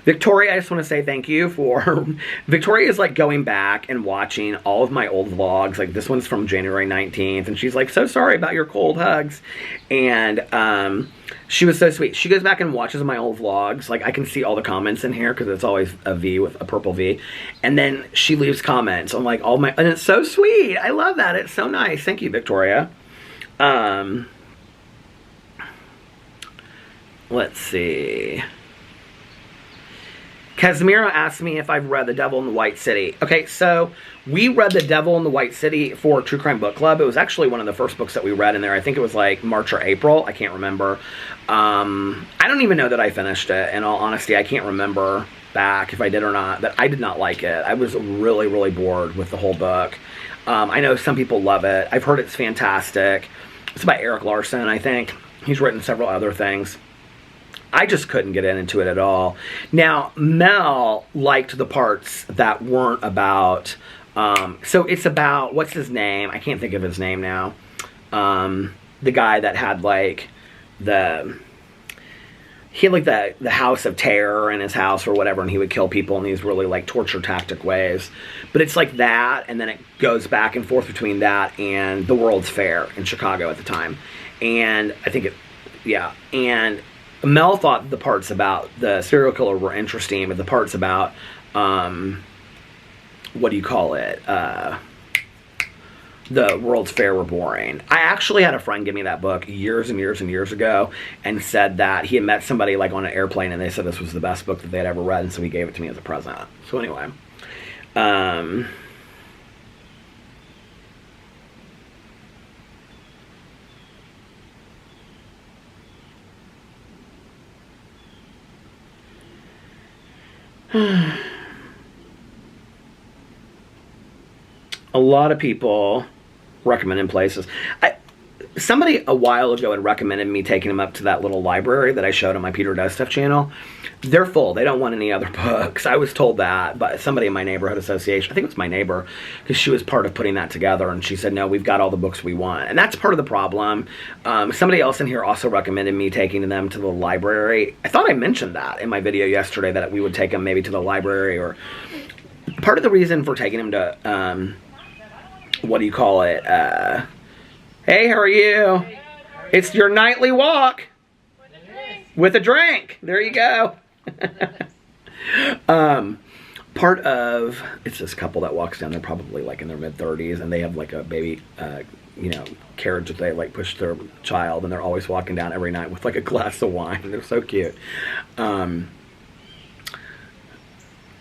Victoria, I just want to say thank you for... Victoria is like going back and watching all of my old vlogs. Like this one's from January 19th. And she's like, so sorry about your cold hugs. And she was so sweet. She goes back and watches my old vlogs. Like I can see all the comments in here because it's always a V with a purple V. And then she leaves comments on like all my... And it's so sweet. I love that. It's so nice. Thank you, Victoria. Let's see... Casimira asked me if I've read The Devil in the White City. Okay, so we read The Devil in the White City for True Crime Book Club. It was actually one of the first books that we read in there. I think it was like March or April. I can't remember. I don't even know that I finished it. In all honesty, I can't remember back if I did or not. But I did not like it. I was really, really bored with the whole book. I know some people love it. I've heard it's fantastic. It's by Eric Larson, I think. He's written several other things. I just couldn't get into it at all. Now, Mel liked the parts that weren't about, so it's about, what's his name? I can't think of his name now. The guy that had like the House of Terror in his house or whatever, and he would kill people in these really like torture tactic ways. But it's like that, and then it goes back and forth between that and the World's Fair in Chicago at the time. And I think and Mel thought the parts about the serial killer were interesting, but the parts about, what do you call it? the World's Fair were boring. I actually had a friend give me that book years and years and years ago and said that he had met somebody like on an airplane and they said this was the best book that they had ever read, and so he gave it to me as a present. So anyway, a lot of people recommending places. Somebody a while ago had recommended me taking them up to that little library that I showed on my Peter Does Stuff channel. They're full. They don't want any other books. I was told that by somebody in my neighborhood association. I think it was my neighbor, because she was part of putting that together, and she said, no, we've got all the books we want. And that's part of the problem. Somebody else in here also recommended me taking them to the library. I thought I mentioned that in my video yesterday, that we would take them maybe to the library. Or part of the reason for taking them to, what do you call it? Hey, how are you? It's your nightly walk with a drink. There you go. Part of, it's this couple that walks down. They're probably like in their mid-30s, and they have like a baby, carriage that they like push their child, and they're always walking down every night with like a glass of wine. They're so cute.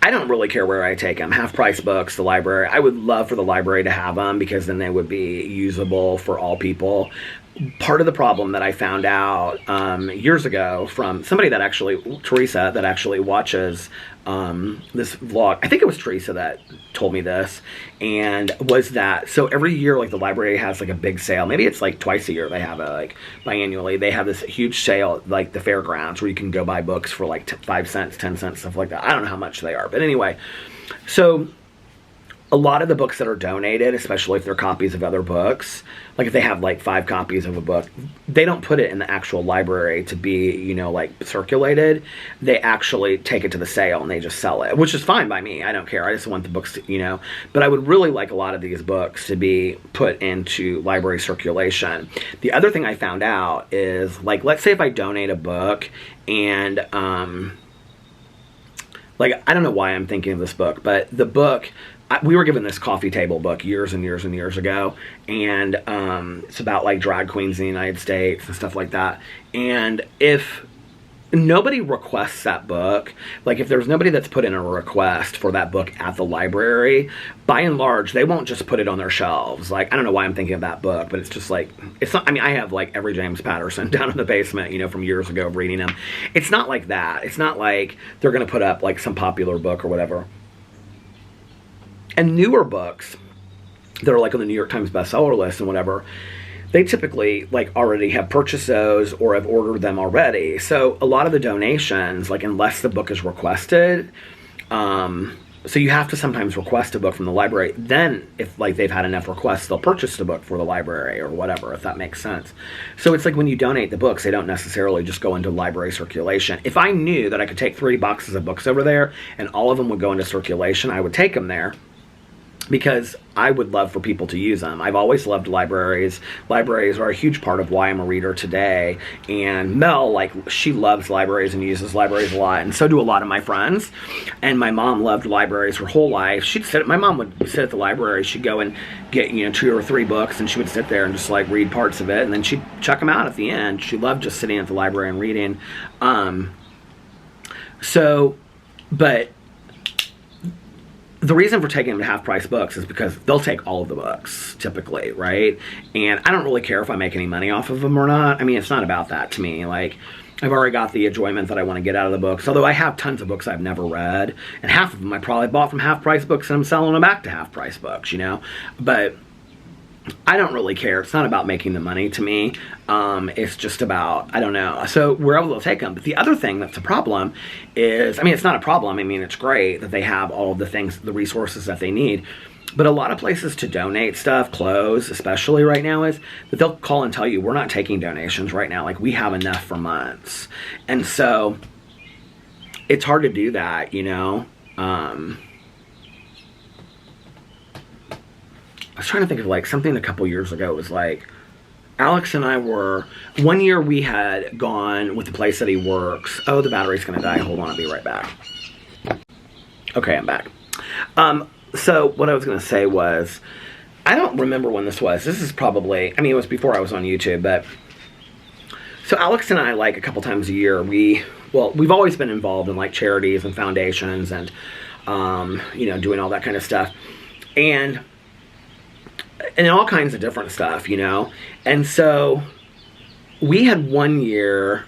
I don't really care where I take them. Half-price books, the library. I would love for the library to have them, because then they would be usable for all people. Part of the problem that I found out years ago from somebody that actually, Teresa, that actually watches this vlog. I think it was Teresa that told me this, and was that, so every year, like, the library has like a big sale. Maybe it's like twice a year they have it, like biannually. They have this huge sale, like the fairgrounds, where you can go buy books for like 5 cents, 10 cents, stuff like that. I don't know how much they are, but anyway, so a lot of the books that are donated, especially if they're copies of other books, like if they have like 5 copies of a book, they don't put it in the actual library to be, like circulated. They actually take it to the sale and they just sell it, which is fine by me. I don't care. I just want the books to, but I would really like a lot of these books to be put into library circulation. The other thing I found out is, like, let's say if I donate a book and, like, I don't know why I'm thinking of this book, but the book, we were given this coffee table book years and years and years ago, and it's about like drag queens in the United States and stuff like that. And if nobody requests that book, like if there's nobody that's put in a request for that book at the library, by and large, they won't just put it on their shelves. Like, I don't know why I'm thinking of that book, but it's just like, it's not, I mean, I have like every James Patterson down in the basement, from years ago of reading them. It's not like that. It's not like they're going to put up like some popular book or whatever. And newer books that are like on the New York Times bestseller list and whatever, they typically like already have purchased those or have ordered them already. So a lot of the donations, like unless the book is requested, so you have to sometimes request a book from the library. Then if like they've had enough requests, they'll purchase the book for the library or whatever, if that makes sense. So it's like when you donate the books, they don't necessarily just go into library circulation. If I knew that I could take 3 boxes of books over there and all of them would go into circulation, I would take them there, because I would love for people to use them. I've always loved libraries. Libraries are a huge part of why I'm a reader today. And Mel, like, she loves libraries and uses libraries a lot, and so do a lot of my friends. And my mom loved libraries her whole life. My mom would sit at the library. She'd go and get, 2 or 3 books, and she would sit there and just like read parts of it, and then she'd chuck them out at the end. She loved just sitting at the library and reading. But the reason for taking them to half-price books is because they'll take all of the books, typically, right? And I don't really care if I make any money off of them or not. I mean, it's not about that to me. Like, I've already got the enjoyment that I want to get out of the books, although I have tons of books I've never read, and half of them I probably bought from half-price books, and I'm selling them back to half-price books, But I don't really care. It's not about making the money to me. It's just about, I don't know. So we're able to take them. But the other thing that's a problem is, I mean, it's not a problem. I mean, it's great that they have all of the things, the resources that they need. But a lot of places to donate stuff, clothes, especially right now, is that they'll call and tell you, we're not taking donations right now. Like, we have enough for months. And so it's hard to do that, I was trying to think of like something a couple years ago. It was like Alex and I were, one year we had gone with the place that he works. Oh, the battery's gonna die. Hold on, I'll be right back. Okay, I'm back. So what I was gonna say was, I don't remember when this was. This is probably, I mean, it was before I was on YouTube, but so Alex and I, like a couple times a year, we've always been involved in like charities and foundations and, you know, doing all that kind of stuff. And all kinds of different stuff, you know. And so we had one year,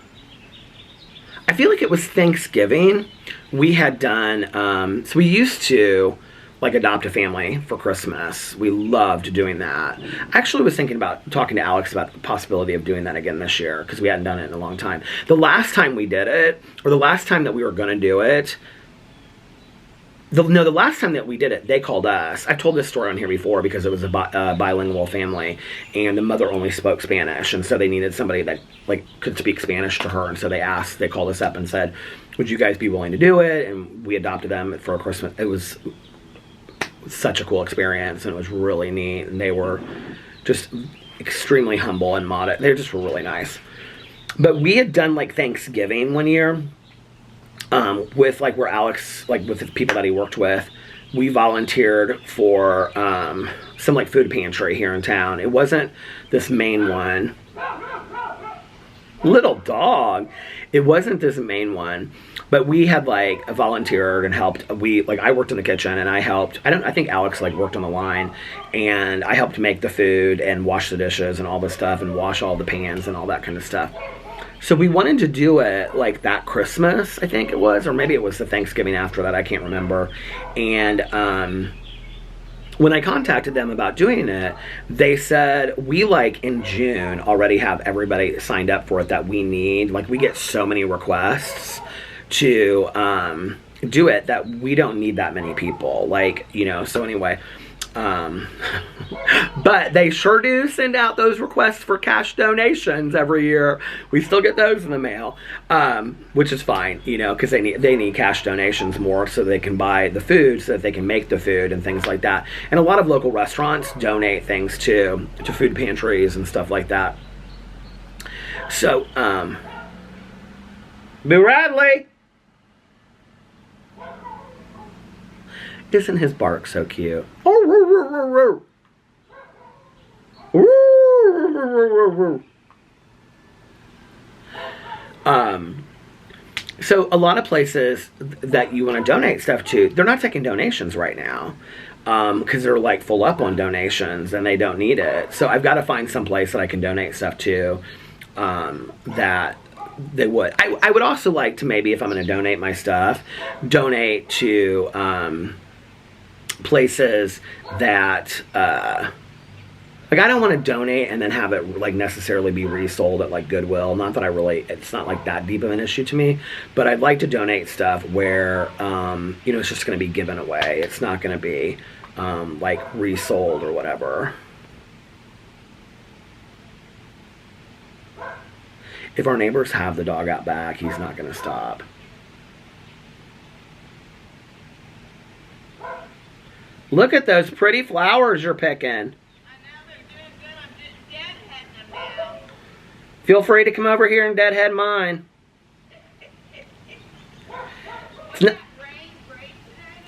I feel like it was Thanksgiving, we had done, so we used to like adopt a family for Christmas. We loved doing that. I actually was thinking about talking to Alex about the possibility of doing that again this year because we hadn't done it in a long time. The last time we did it, or the last time that we were going to do it, the last time that we did it, they called us. I've told this story on here before because it was a bilingual family, and the mother only spoke Spanish, and so they needed somebody that like could speak Spanish to her, and so they called us up and said, would you guys be willing to do it? And we adopted them for Christmas. It was such a cool experience, and it was really neat, and they were just extremely humble and modest. They just were really nice. But we had done like Thanksgiving one year, with like where Alex, like with the people that he worked with, we volunteered for some like food pantry here in town. It wasn't this main one. Little dog. It wasn't this main one, but we had like volunteered and helped. I worked in the kitchen and I helped. I think Alex like worked on the line, and I helped make the food and wash the dishes and all the stuff and wash all the pans and all that kind of stuff. So we wanted to do it like that Christmas, I think it was, or maybe it was the Thanksgiving after that, I can't remember. And when I contacted them about doing it, they said, we like in June already have everybody signed up for it that we need. Like we get so many requests to do it that we don't need that many people. Like, you know, so anyway. But they sure do send out those requests for cash donations every year. We still get those in the mail, which is fine, you know, because they need cash donations more so they can buy the food, so that they can make the food and things like that. And a lot of local restaurants donate things to food pantries and stuff like that. So, Boo Radley! Isn't his bark so cute? So a lot of places that you want to donate stuff to, they're not taking donations right now because they're like full up on donations and they don't need it. So I've got to find some place that I can donate stuff to that they would. I would also like to, maybe if I'm going to donate my stuff, donate to places that like I don't want to donate and then have it like necessarily be resold at like Goodwill. Not that it's not like that deep of an issue to me, but I'd like to donate stuff where you know, it's just going to be given away. It's not going to be like resold or whatever. If our neighbors have the dog out back, he's not going to stop. Look at those pretty flowers you're picking. I know, they're doing good. I'm just deadheading them now. Feel free to come over here and deadhead mine.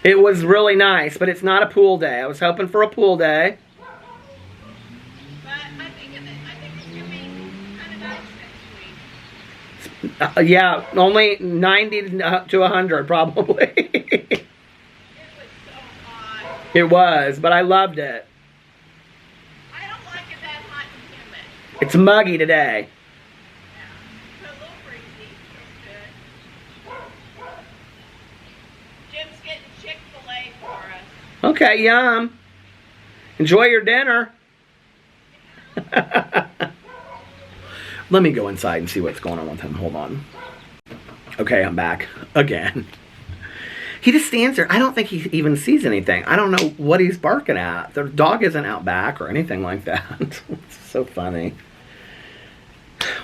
It was really nice, but it's not a pool day. I was hoping for a pool day. But I think it's going to be kind of nice next week. Yeah, only 90 to 100 probably. It was, but I loved it. I don't like it that hot and humid. It's muggy today. Yeah, it's a little breezy. It's good. Jim's getting Chick-fil-A for us. Okay, yum. Enjoy your dinner. Let me go inside and see what's going on with him. Hold on. Okay, I'm back again. He just stands there. I don't think he even sees anything. I don't know what he's barking at. The dog isn't out back or anything like that. It's so funny.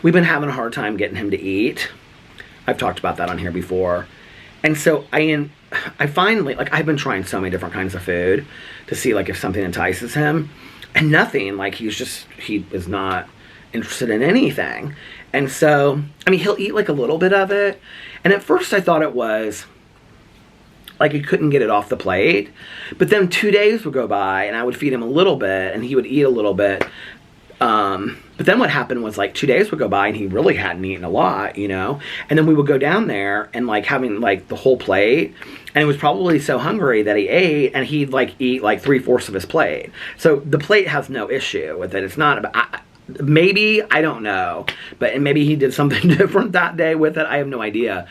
We've been having a hard time getting him to eat. I've talked about that on here before. And so I finally, like, I've been trying so many different kinds of food to see, like, if something entices him. And nothing. Like, he is not interested in anything. And so, I mean, he'll eat, like, a little bit of it. And at first I thought it was Like, he couldn't get it off the plate. But then 2 days would go by, and I would feed him a little bit, and he would eat a little bit. But then what happened was, like, 2 days would go by, and he really hadn't eaten a lot, you know? And then we would go down there, and, like, having, like, the whole plate, and he was probably so hungry that he ate, and he'd, like, eat, like, 3/4 of his plate. So the plate has no issue with it. It's not about... maybe, I don't know. But and maybe he did something different that day with it. I have no idea.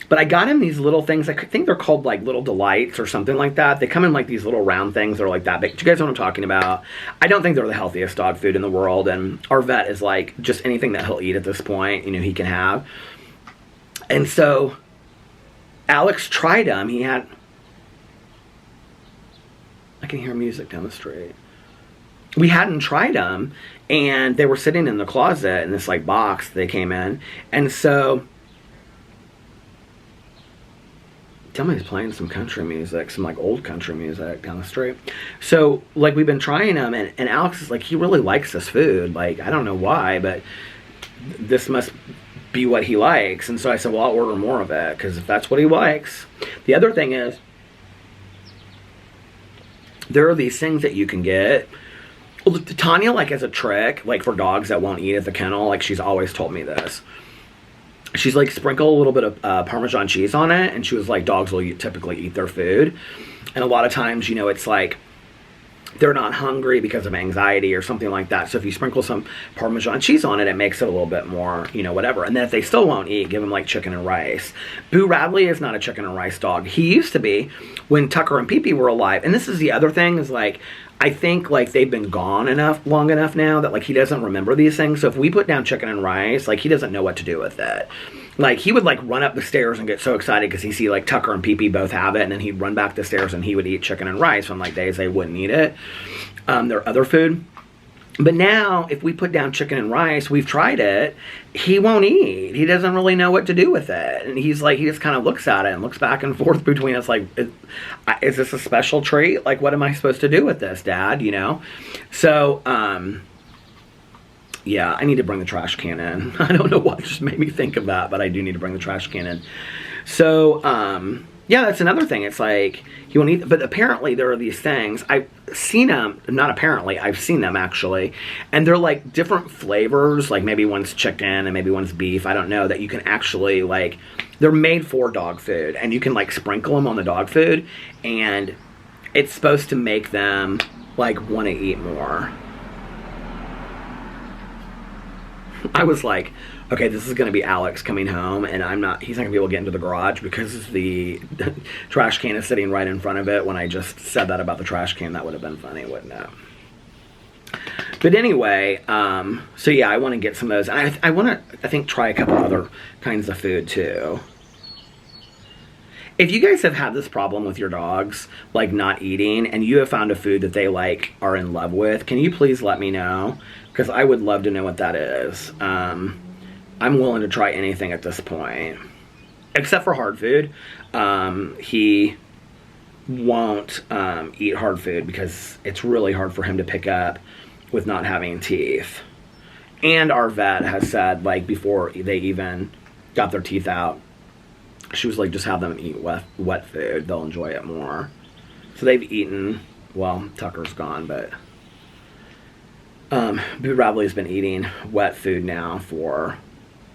But I got him these little things. I think they're called, like, Little Delights or something like that. They come in, like, these little round things that are like that big. Do you guys know what I'm talking about? I don't think they're the healthiest dog food in the world. And our vet is like, just anything that he'll eat at this point, you know, he can have. And so Alex tried them. He had... I can hear music down the street. We hadn't tried them. And they were sitting in the closet in this, like, box they came in. And so... somebody's playing some country music, some, like, old country music down the street. So, like, we've been trying them, and Alex is like, he really likes this food. Like, I don't know why, but this must be what he likes. And so I said, well, I'll order more of it, because if that's what he likes. The other thing is, there are these things that you can get. Well, Tanya, like, as a trick, like, for dogs that won't eat at the kennel, like, she's always told me this. She's like, sprinkle a little bit of Parmesan cheese on it, and she was like, dogs will typically eat their food. And a lot of times, you know, it's like they're not hungry because of anxiety or something like that. So if you sprinkle some Parmesan cheese on it, it makes it a little bit more, you know, whatever. And then if they still won't eat, give them, like, chicken and rice. Boo Radley is not a chicken and rice dog. He used to be when Tucker and Pee-Pee were alive. And this is the other thing, is like, I think, like, they've been gone long enough now that, like, he doesn't remember these things. So if we put down chicken and rice, like, he doesn't know what to do with it. Like, he would, like, run up the stairs and get so excited because he'd see, like, Tucker and Pee-Pee both have it, and then he'd run back the stairs and he would eat chicken and rice on, like, days they wouldn't eat it. Their other food. But now, if we put down chicken and rice, we've tried it, he won't eat. He doesn't really know what to do with it. And he's like, he just kind of looks at it and looks back and forth between us like, is this a special treat? Like, what am I supposed to do with this, Dad? You know? So, yeah, I need to bring the trash can in. I don't know what just made me think of that, but I do need to bring the trash can in. So, yeah, that's another thing. It's like, he won't eat, but apparently there are these things. I've seen them, not apparently, I've seen them actually. And they're like different flavors, like maybe one's chicken and maybe one's beef, I don't know, that you can actually like, they're made for dog food. And you can like sprinkle them on the dog food. And it's supposed to make them like want to eat more. I was like, okay, this is going to be Alex coming home, and he's not going to be able to get into the garage because the trash can is sitting right in front of it. When I just said that about the trash can, that would have been funny, wouldn't it? But anyway, so yeah, I want to get some of those. And I want to, I think, try a couple other kinds of food too. If you guys have had this problem with your dogs, like not eating, and you have found a food that they like are in love with, can you please let me know? Because I would love to know what that is. I'm willing to try anything at this point. Except for hard food. He won't eat hard food because it's really hard for him to pick up with not having teeth. And our vet has said, like, before they even got their teeth out, she was like, just have them eat wet food. They'll enjoy it more. So they've eaten, well, Tucker's gone, but Boo Radley's been eating wet food now for,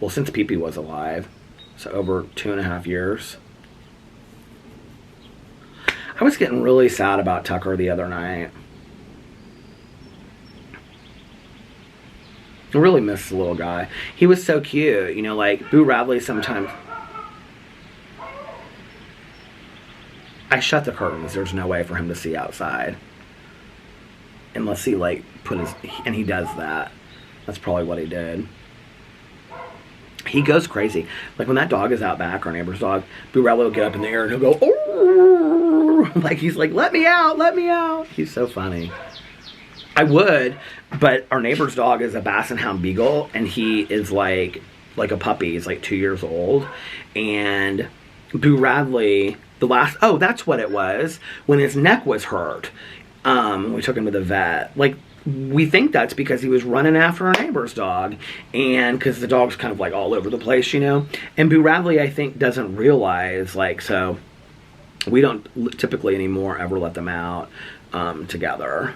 well, since Pee-Pee was alive. So over 2.5 years. I was getting really sad about Tucker the other night. I really miss the little guy. He was so cute. You know, like, Boo Radley sometimes... I shut the curtains. There's no way for him to see outside. Unless he, like, put his... And he does that. That's probably what he did. He goes crazy. Like, when that dog is out back, our neighbor's dog, Boo Radley will get up in the air and he'll go, oh! Like, he's like, let me out, let me out. He's so funny. I would, but our neighbor's dog is a Basset Hound Beagle, and he is like a puppy. He's like 2 years old. And Boo Radley... oh, that's what it was. When his neck was hurt, we took him to the vet. Like, we think that's because he was running after our neighbor's dog. And because the dog's kind of like all over the place, you know. And Boo Radley, I think, doesn't realize, like, so We don't typically anymore ever let them out together.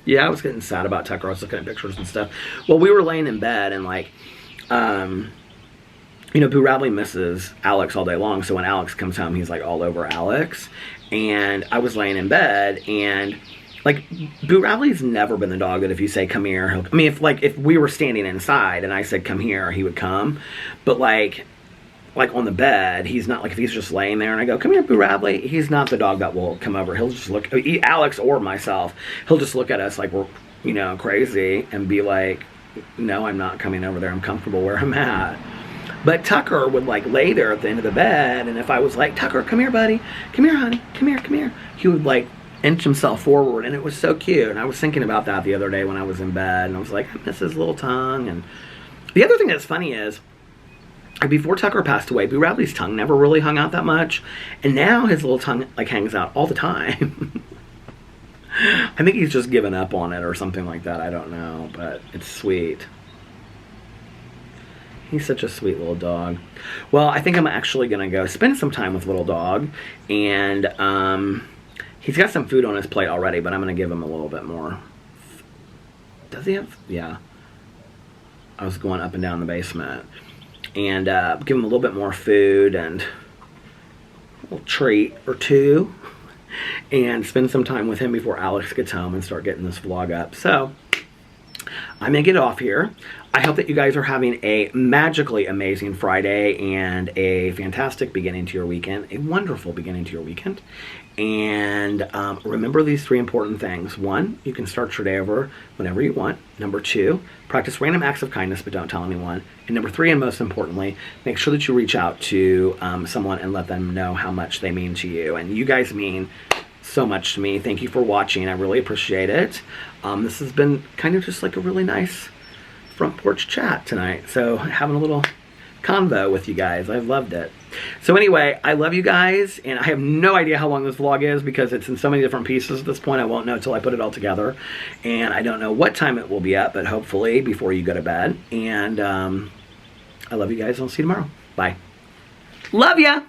Yeah, I was getting sad about Tucker. I was looking at pictures and stuff. Well, we were laying in bed and like, you know, Boo Radley misses Alex all day long. So when Alex comes home, he's like all over Alex. And I was laying in bed and like Boo Radley's never been the dog that if you say come here, he'll, I mean, if we were standing inside and I said come here, he would come. But like on the bed, he's not like, if he's just laying there and I go, come here, Boo Radley, he's not the dog that will come over. He'll just look, Alex or myself, he'll just look at us like we're, you know, crazy and be like, no, I'm not coming over there. I'm comfortable where I'm at. But Tucker would like lay there at the end of the bed. And if I was like, Tucker, come here, buddy. Come here, honey. Come here, come here. He would like inch himself forward. And it was so cute. And I was thinking about that the other day when I was in bed. And I was like, I miss his little tongue. And the other thing that's funny is, before Tucker passed away, Boo Radley's tongue never really hung out that much. And now his little tongue like hangs out all the time. I think he's just given up on it or something like that. I don't know, but it's sweet. He's such a sweet little dog. Well, I think I'm actually going to go spend some time with little dog. And he's got some food on his plate already, but I'm going to give him a little bit more. Does he have? Yeah. I was going up and down the basement. And give him a little bit more food and a little treat or two. And spend some time with him before Alex gets home and start getting this vlog up. So, I'm going to get off here. I hope that you guys are having a magically amazing Friday and a fantastic beginning to your weekend. A wonderful beginning to your weekend. And remember these 3 important things. 1, you can start your day over whenever you want. Number 2, practice random acts of kindness but don't tell anyone. And number 3, and most importantly, make sure that you reach out to someone and let them know how much they mean to you. And you guys mean so much to me. Thank you for watching. I really appreciate it. This has been kind of just like a really nice front porch chat tonight. So having a little convo with you guys. I've loved it. So anyway, I love you guys, and I have no idea how long this vlog is because it's in so many different pieces at this point. I won't know until I put it all together. And I don't know what time it will be up, but hopefully before you go to bed. And I love you guys, and I'll see you tomorrow. Bye. Love ya!